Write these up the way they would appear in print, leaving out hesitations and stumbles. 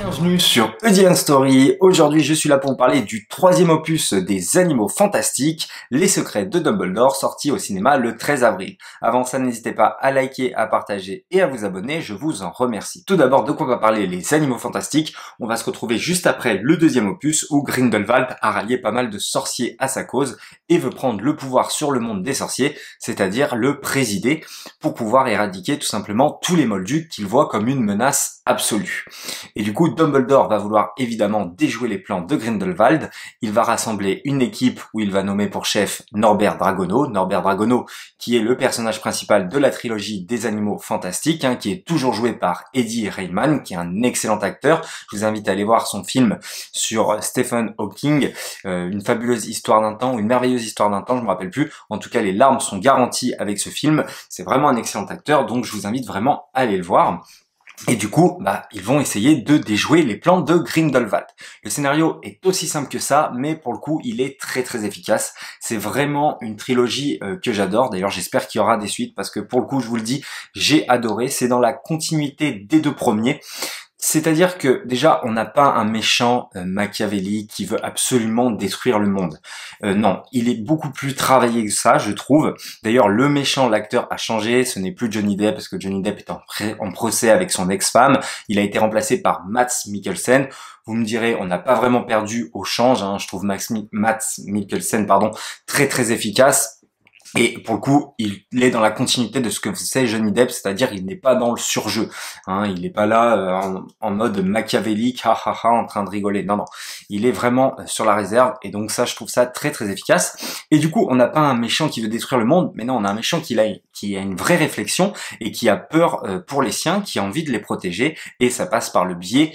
Bienvenue sur EDN Story. Aujourd'hui, je suis là pour vous parler du troisième opus des Animaux Fantastiques, Les Secrets de Dumbledore, sorti au cinéma le 13 avril. Avant ça, n'hésitez pas à liker, à partager et à vous abonner, je vous en remercie. Tout d'abord, de quoi va parler les Animaux Fantastiques? On va se retrouver juste après le deuxième opus où Grindelwald a rallié pas mal de sorciers à sa cause et veut prendre le pouvoir sur le monde des sorciers, c'est-à-dire le présider, pour pouvoir éradiquer tout simplement tous les moldus qu'il voit comme une menace absolue. Et du coup, Dumbledore va vouloir évidemment déjouer les plans de Grindelwald. Il va rassembler une équipe où il va nommer pour chef Norbert Dragono. Norbert Dragono qui est le personnage principal de la trilogie des Animaux Fantastiques, qui est toujours joué par Eddie Redmayne, qui est un excellent acteur. Je vous invite à aller voir son film sur Stephen Hawking, une fabuleuse histoire d'un temps, ou une merveilleuse histoire d'un temps, je me rappelle plus. En tout cas, les larmes sont garanties avec ce film. C'est vraiment un excellent acteur, donc je vous invite vraiment à aller le voir. Et du coup, ils vont essayer de déjouer les plans de Grindelwald. Le scénario est aussi simple que ça, mais pour le coup, il est très très efficace. C'est vraiment une trilogie que j'adore. D'ailleurs, j'espère qu'il y aura des suites, parce que pour le coup, je vous le dis, j'ai adoré. C'est dans la continuité des deux premiers. C'est-à-dire que déjà, on n'a pas un méchant machiavélique qui veut absolument détruire le monde. Non, il est beaucoup plus travaillé que ça, je trouve. D'ailleurs, le méchant, l'acteur a changé. Ce n'est plus Johnny Depp, parce que Johnny Depp est en procès avec son ex-femme. Il a été remplacé par Mads Mikkelsen. Vous me direz, on n'a pas vraiment perdu au change. Je trouve Mads Mikkelsen, très très efficace. Et pour le coup, il est dans la continuité de ce que c'est Johnny Depp, c'est-à-dire il n'est pas dans le surjeu. Il n'est pas là en mode machiavélique, en train de rigoler. Non, non. Il est vraiment sur la réserve, et donc ça, je trouve ça très très efficace. Et du coup, on n'a pas un méchant qui veut détruire le monde, mais non, on a un méchant qui a une vraie réflexion et qui a peur pour les siens, qui a envie de les protéger, et ça passe par le biais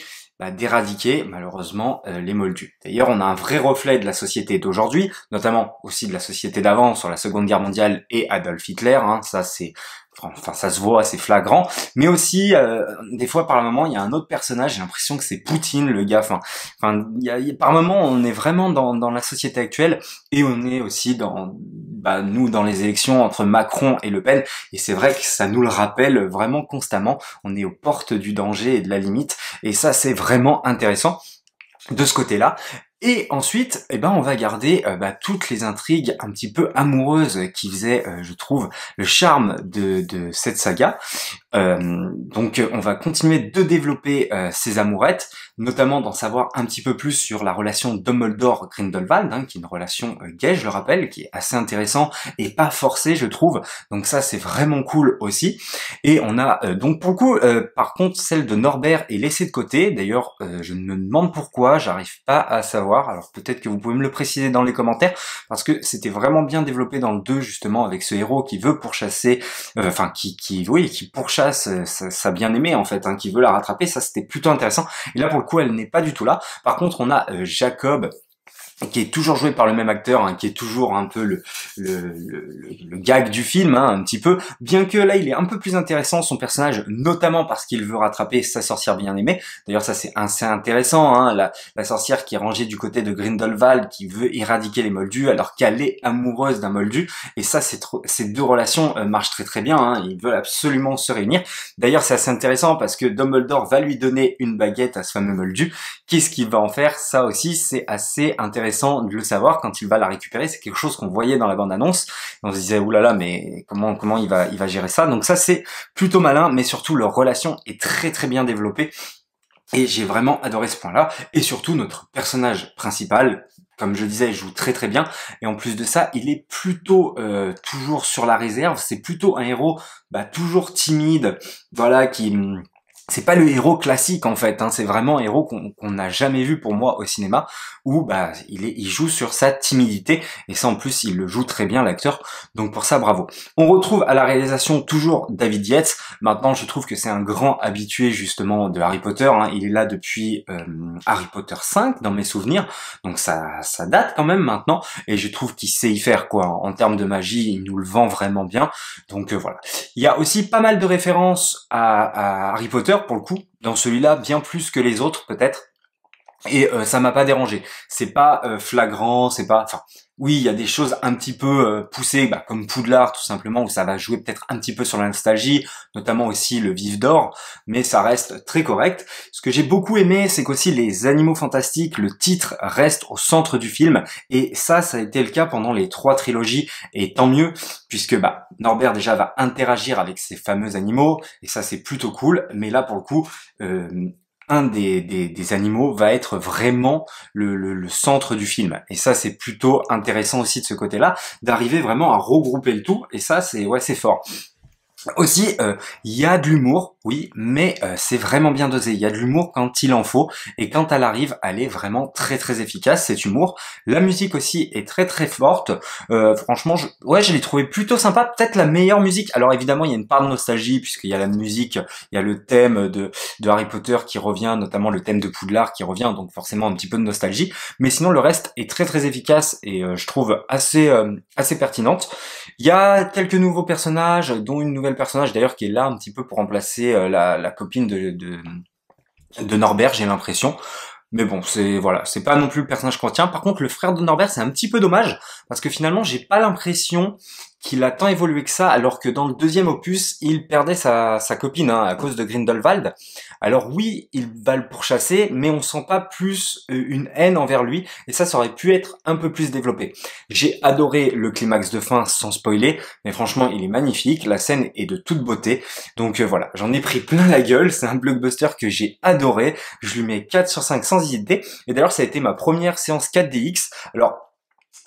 d'éradiquer malheureusement les moldus. D'ailleurs, on a un vrai reflet de la société d'aujourd'hui, notamment aussi de la société d'avant sur la Seconde Guerre mondiale et Adolf Hitler. Ça c'est, ça se voit, c'est flagrant. Mais aussi, des fois, par moment, il y a un autre personnage. J'ai l'impression que c'est Poutine, le gars. Par moment, on est vraiment dans la société actuelle, et on est aussi nous, dans les élections entre Macron et Le Pen. Et c'est vrai que ça nous le rappelle vraiment constamment. On est aux portes du danger et de la limite. Et ça, c'est vraiment intéressant de ce côté-là. Et ensuite, on va garder toutes les intrigues un petit peu amoureuses qui faisaient, je trouve, le charme de cette saga. Donc on va continuer de développer ces amourettes, notamment d'en savoir un petit peu plus sur la relation Dumbledore-Grindelwald, qui est une relation gay, je le rappelle, qui est assez intéressant et pas forcée, je trouve. Donc ça, c'est vraiment cool aussi. Et on a donc pour le coup, par contre, celle de Norbert est laissée de côté. D'ailleurs, je me demande pourquoi, j'arrive pas à savoir. Alors peut-être que vous pouvez me le préciser dans les commentaires, parce que c'était vraiment bien développé dans le 2, justement, avec ce héros qui veut pourchasser, qui pourchasse sa bien-aimée, en fait, qui veut la rattraper. Ça, c'était plutôt intéressant. Et là, pour le coup, elle n'est pas du tout là. Par contre, on a Jacob, qui est toujours joué par le même acteur, qui est toujours un peu le gag du film, un petit peu, bien que là il est un peu plus intéressant, son personnage, notamment parce qu'il veut rattraper sa sorcière bien-aimée. Deux c'est assez intéressant, la sorcière qui est rangée du côté de Grindelwald, qui veut éradiquer les moldus alors qu'elle est amoureuse d'un moldu, et ça ces deux relations marchent très très bien, ils veulent absolument se réunir. D'ailleurs c'est assez intéressant parce que Dumbledore va lui donner une baguette à ce fameux moldu. Qu'est-ce qu'il va en faire? Ça aussi c'est assez intéressant de le savoir quand il va la récupérer. C'est quelque chose qu'on voyait dans la bande-annonce. On se disait, oulala, mais comment il va gérer ça? Donc ça, c'est plutôt malin, mais surtout, leur relation est très très bien développée. Et j'ai vraiment adoré ce point-là. Et surtout, notre personnage principal, comme je disais, il joue très très bien. Et en plus de ça, il est plutôt toujours sur la réserve. C'est plutôt un héros toujours timide, qui... C'est pas le héros classique en fait, c'est vraiment un héros qu'on n'a jamais vu pour moi au cinéma, où il joue sur sa timidité, et ça en plus il le joue très bien l'acteur, donc pour ça bravo. On retrouve à la réalisation toujours David Yates. Maintenant je trouve que c'est un grand habitué justement de Harry Potter, il est là depuis Harry Potter 5 dans mes souvenirs, donc ça date quand même maintenant, et je trouve qu'il sait y faire en termes de magie, il nous le vend vraiment bien, donc voilà. Il y a aussi pas mal de références à Harry Potter pour le coup, dans celui-là bien plus que les autres peut-être. Et ça m'a pas dérangé. C'est pas flagrant, c'est pas. Enfin, oui, il y a des choses un petit peu poussées, comme Poudlard tout simplement, où ça va jouer peut-être un petit peu sur la nostalgie, notamment aussi le Vif d'Or, mais ça reste très correct. Ce que j'ai beaucoup aimé, c'est qu'aussi les Animaux Fantastiques, le titre reste au centre du film, et ça a été le cas pendant les 3 trilogies, et tant mieux, puisque Norbert déjà va interagir avec ces fameux animaux, et ça c'est plutôt cool. Mais là pour le coup, un des animaux va être vraiment le centre du film. Et ça, c'est plutôt intéressant aussi de ce côté-là, d'arriver vraiment à regrouper le tout. Et ça, c'est fort. Aussi, il y a de l'humour, oui, mais c'est vraiment bien dosé. Il y a de l'humour quand il en faut, et quand elle arrive, elle est vraiment très très efficace, cet humour. La musique aussi est très très forte. Franchement, je l'ai trouvé plutôt sympa, peut-être la meilleure musique. Alors évidemment, il y a une part de nostalgie, puisqu'il y a la musique, il y a le thème de Harry Potter qui revient, notamment le thème de Poudlard qui revient, donc forcément un petit peu de nostalgie. Mais sinon, le reste est très très efficace, et je trouve assez pertinente. Il y a quelques nouveaux personnages, dont une nouvelle personnage d'ailleurs qui est là un petit peu pour remplacer la copine de Norbert, j'ai l'impression. Mais bon, c'est pas non plus le personnage qu'on tient. Par contre, le frère de Norbert, c'est un petit peu dommage, parce que finalement, j'ai pas l'impression qu'il a tant évolué que ça, alors que dans le deuxième opus, il perdait sa copine, à cause de Grindelwald. Alors oui, il va le pourchasser, mais on sent pas plus une haine envers lui, et ça aurait pu être un peu plus développé. J'ai adoré le climax de fin, sans spoiler, mais franchement, il est magnifique, la scène est de toute beauté, donc voilà, j'en ai pris plein la gueule, c'est un blockbuster que j'ai adoré, je lui mets 4 sur 5 sans hésiter, et d'ailleurs ça a été ma première séance 4DX, alors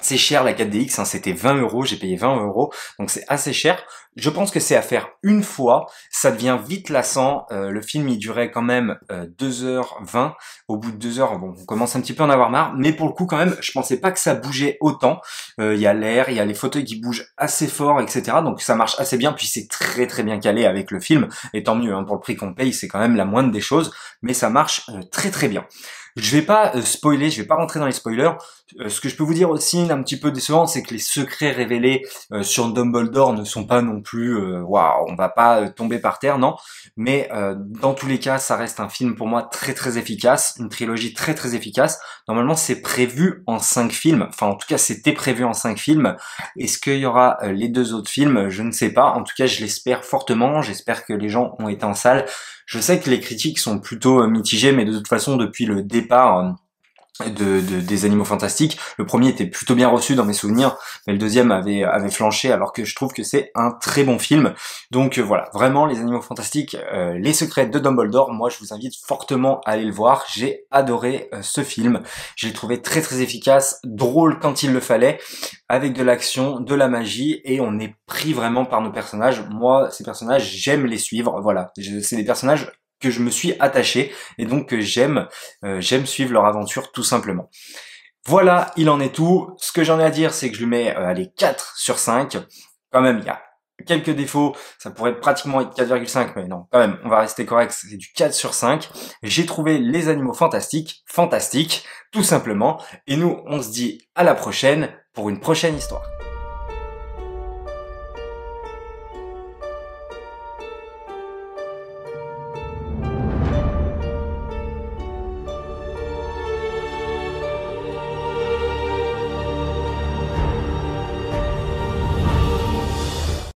c'est cher la 4DX, c'était 20 €, j'ai payé 20 €, donc c'est assez cher. Je pense que c'est à faire une fois, ça devient vite lassant, le film il durait quand même 2h20, au bout de 2 heures, bon, on commence un petit peu à en avoir marre, mais pour le coup quand même, je pensais pas que ça bougeait autant, il y a l'air, il y a les fauteuils qui bougent assez fort, etc., donc ça marche assez bien, puis c'est très très bien calé avec le film, et tant mieux, pour le prix qu'on paye, c'est quand même la moindre des choses, mais ça marche très très bien. Je vais pas spoiler, je vais pas rentrer dans les spoilers. Ce que je peux vous dire aussi, un petit peu décevant, c'est que les secrets révélés sur Dumbledore ne sont pas non plus, waouh, on va pas tomber par terre, non. Mais dans tous les cas, ça reste un film pour moi très très efficace, une trilogie très très efficace. Normalement, c'est prévu en 5 films, enfin en tout cas, c'était prévu en 5 films. Est-ce qu'il y aura les 2 autres films? Je ne sais pas. En tout cas, je l'espère fortement. J'espère que les gens ont été en salle. Je sais que les critiques sont plutôt mitigées, mais de toute façon, depuis le départ des Animaux Fantastiques, le premier était plutôt bien reçu dans mes souvenirs, mais le deuxième avait flanché, alors que je trouve que c'est un très bon film. Donc voilà, vraiment les Animaux Fantastiques, les secrets de Dumbledore, moi je vous invite fortement à aller le voir. J'ai adoré ce film, je l'ai trouvé très très efficace, drôle quand il le fallait, avec de l'action, de la magie, et on est pris vraiment par nos personnages. Moi, ces personnages, j'aime les suivre, voilà, c'est des personnages que je me suis attaché, et donc que j'aime suivre leur aventure tout simplement. Voilà, il en est tout. Ce que j'en ai à dire, c'est que je lui mets allez, 4 sur 5. Quand même, il y a quelques défauts, ça pourrait pratiquement être 4,5, mais non, quand même, on va rester correct, c'est du 4 sur 5. J'ai trouvé les Animaux Fantastiques, fantastiques, tout simplement. Et nous, on se dit à la prochaine pour une prochaine histoire.